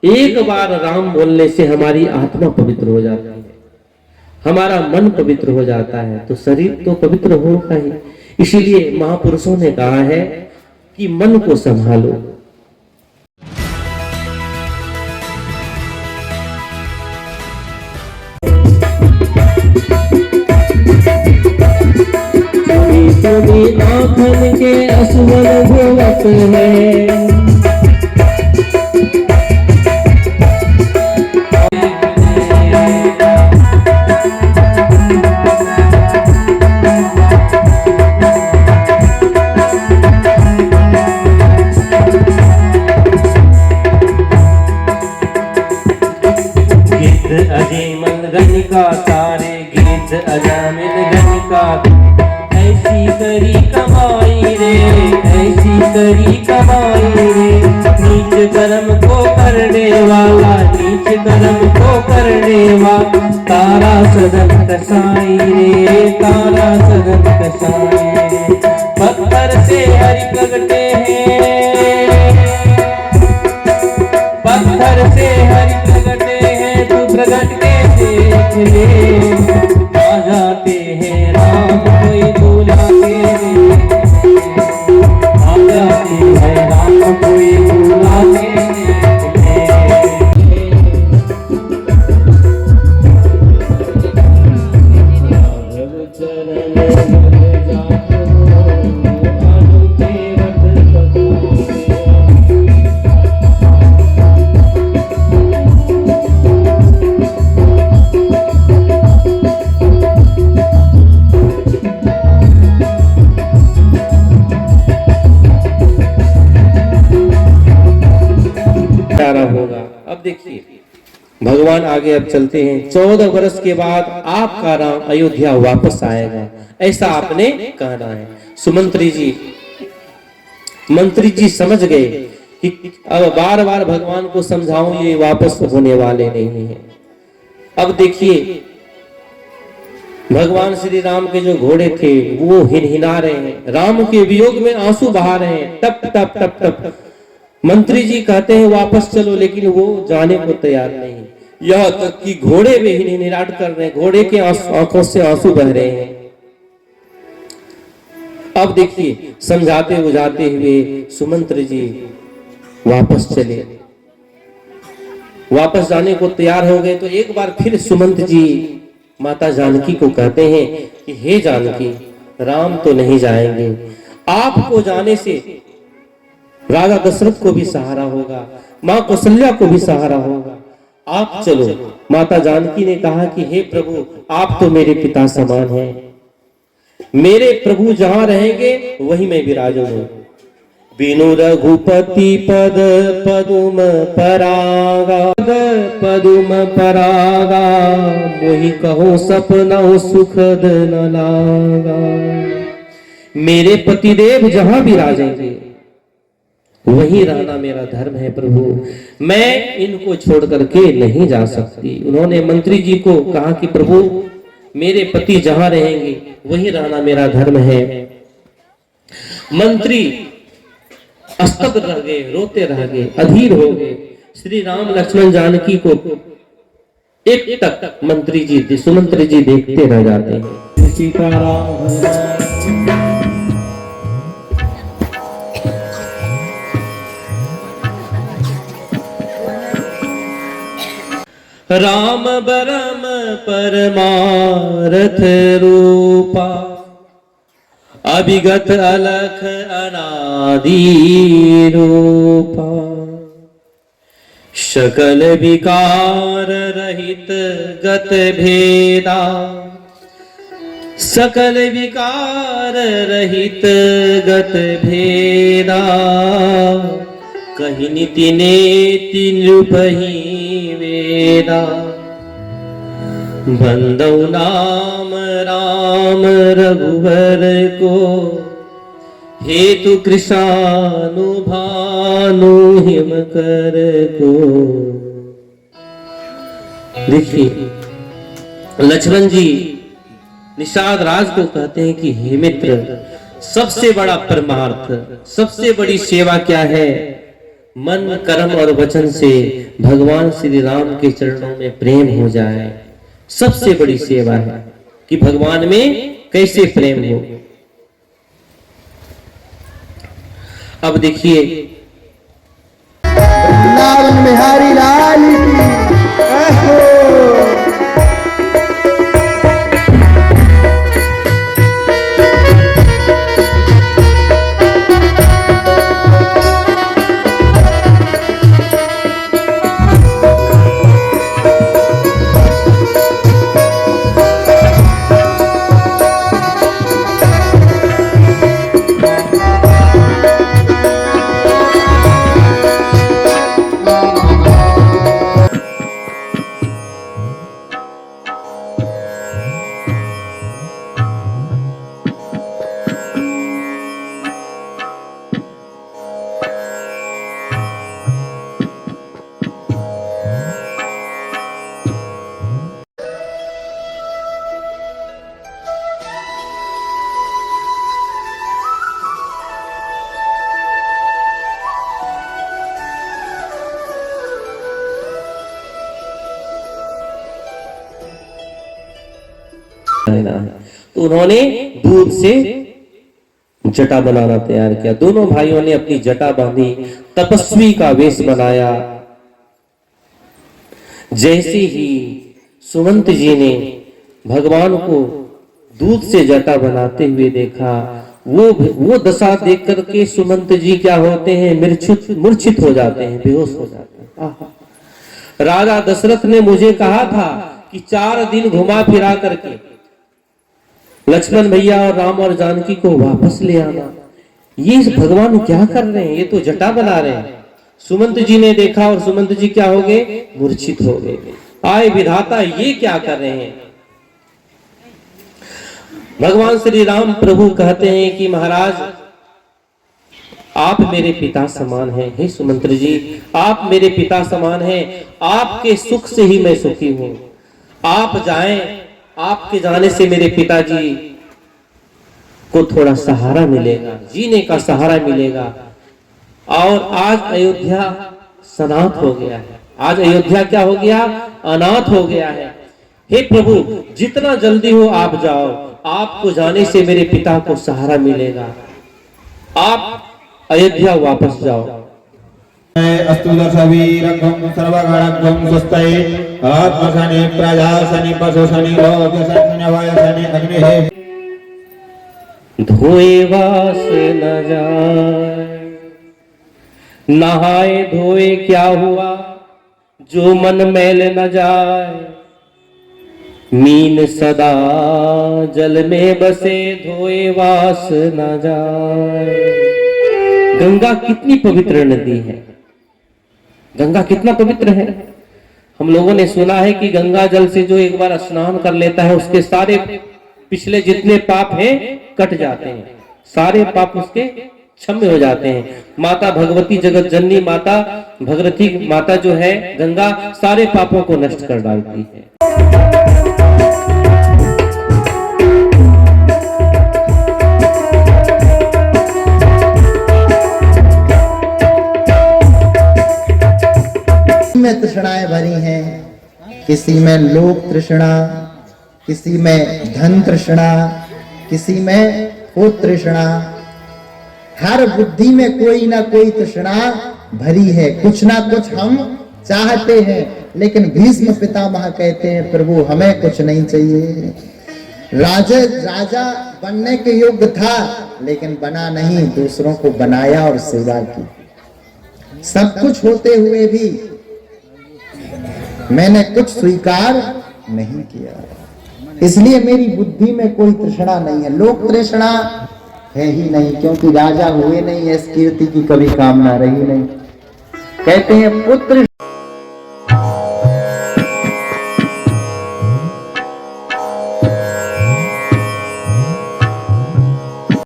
एक बार राम बोलने से हमारी आत्मा पवित्र हो जाती है, हमारा मन पवित्र हो जाता है, तो शरीर तो पवित्र होगा ही। इसीलिए महापुरुषों ने कहा है कि मन को संभालो। नाथन के असवर भोवत है, गणिका सारे गीत अजामिल गणिका, ऐसी करी कमाई रे, ऐसी करी कमाई रे। नीच कर्म को करने वाला, नीच कर्म को करने वाला, तारा सदन कसाई रे, तारा सदन कसाई रे। पत्थर से हरि प्रगटे हैं, पत्थर से हरि प्रगटे हैं, तू प्रगट के देख ले। आ जाते हैं राम कोई बुलाते रे, आ जाते हैं राम कोई बुलाते होगा। अब देखिए भगवान आगे अब चलते हैं। 14 वर्ष के बाद आपका राम अयोध्या वापस आएगा, ऐसा आपने कहना है। सुमंत्री मंत्री जी समझ गए कि अब बार बार भगवान को समझाऊं, ये वापस होने वाले नहीं है। अब देखिए भगवान श्री राम के जो घोड़े थे वो हिनहिना रहे हैं, राम के वियोग में आंसू बहा रहे हैं, टप टप टप टप। मंत्री जी कहते हैं वापस चलो, लेकिन वो जाने को तैयार नहीं। यह तक कि घोड़े में ही निराट कर रहे हैं, घोड़े के आंखों से आंसू बह रहे हैं। अब देखिए समझाते बुझाते हुए सुमंत्र जी वापस चले, वापस जाने को तैयार हो गए। तो एक बार फिर सुमंत जी माता जानकी को कहते हैं कि हे जानकी, राम तो नहीं जाएंगे, आपको जाने से राजा दशरथ को भी सहारा होगा, मां कौशल्या को भी सहारा होगा, आप चलो। माता जानकी ने कहा कि हे प्रभु, आप तो मेरे पिता समान हैं, मेरे प्रभु जहां रहेंगे वहीं मैं विराजूंगा। बिनु रघुपति पद पदुम परागा, पदुम परागा, मोहि कहो सपना सुखद न लागा। मेरे पतिदेव जहां विराजेंगे वहीं रहना मेरा धर्म है प्रभु, मैं इनको छोड़ करके नहीं जा सकती। उन्होंने मंत्री जी को कहा कि प्रभु मेरे पति जहां रहेंगे वहीं रहना मेरा धर्म है। मंत्री स्तब्ध रह गए, रोते रह गए, अधीर हो गए। श्री राम लक्ष्मण जानकी को एक तक मंत्री जी सुमंत्री जी देखते रह जाते हैं। सीताराम राम बरम परमारथ रूपा, अभिगत अलख अनादि रूपा। सकल विकार रहित गत भेदा, सकल विकार रहित गत भेदा। कहीं नीति नेति नृपहि वेदा, बंदौ नाम राम रघुवर को, हेतु कृषानु भानु हिम कर को। देखिए लक्ष्मण जी निषाद राज को कहते हैं कि हे मित्र, सबसे बड़ा परमार्थ, सबसे बड़ी सेवा क्या है? मन, कर्म और वचन से भगवान श्री राम के चरणों में प्रेम हो जाए। सबसे बड़ी सेवा है कि भगवान में कैसे प्रेम हो। अब देखिए वृंदावन बिहारी लाल की तो उन्होंने दूध से जटा बनाना तैयार किया। दोनों भाइयों ने अपनी जटा बांधी, तपस्वी का वेश बनाया। जैसे ही सुमंत जी ने भगवान को दूध से जटा बनाते हुए देखा, वो दशा देख करके सुमंत जी क्या होते हैं, मूर्छित हो जाते हैं, बेहोश हो जाते हैं। राजा दशरथ ने मुझे कहा था कि 4 दिन घुमा फिरा करके लक्ष्मण भैया और राम और जानकी को वापस ले आना। ये भगवान क्या कर रहे हैं, ये तो जटा बना रहे हैं। सुमंत जी ने देखा और सुमंत जी क्या हो गए, मूर्छित हो गए। आए विधाता, ये क्या कर रहे हैं। भगवान श्री राम प्रभु कहते हैं कि महाराज आप मेरे पिता समान हैं। हे सुमंत्र जी, आप मेरे पिता समान हैं। आपके सुख से ही मैं सुखी हूं। आप जाएं, आपके जाने से मेरे पिताजी को थोड़ा सहारा मिलेगा, जीने का सहारा मिलेगा। और आज अयोध्या सनाथ हो गया है। आज अयोध्या क्या हो गया, अनाथ हो गया है। हे प्रभु, जितना जल्दी हो आप जाओ, आपको जाने से मेरे पिता को सहारा मिलेगा। आप अयोध्या वापस जाओ। अस्तु दशवीरकं सर्वगणकं स्वस्ति आत्मशनि प्रजाशनि पशुशनि लोकशनि वयशनि अग्निः धोए वास न जाए। नहाए धोए क्या हुआ, जो मन मैल न जाए। मीन सदा जल में बसे, धोए वास न जाए। गंगा कितनी पवित्र नदी है, गंगा कितना पवित्र है। हम लोगों ने सुना है कि गंगा जल से जो एक बार स्नान कर लेता है, उसके सारे पिछले जितने पाप हैं कट जाते हैं, सारे पाप उसके क्षम्य हो जाते हैं। माता भगवती, जगत जननी माता भगवती माता जो है गंगा, सारे पापों को नष्ट कर डालती है। में तृष्णाएं भरी हैं, किसी में लोक तृष्णा, किसी में धन तृष्णा, किसी में पुत्र तृष्णा। हर बुद्धि में कोई ना कोई तृष्णा भरी है, कुछ ना कुछ हम चाहते हैं। लेकिन भीष्म पितामह कहते हैं, प्रभु हमें कुछ नहीं चाहिए। राजा बनने के योग्य था, लेकिन बना नहीं, दूसरों को बनाया और सेवा की। सब कुछ होते हुए भी मैंने कुछ स्वीकार नहीं किया, इसलिए मेरी बुद्धि में कोई तृष्णा नहीं है। लोक तृष्णा है ही नहीं, क्योंकि राजा हुए नहीं, इस कीर्ति की कभी कामना रही नहीं। कहते हैं पुत्र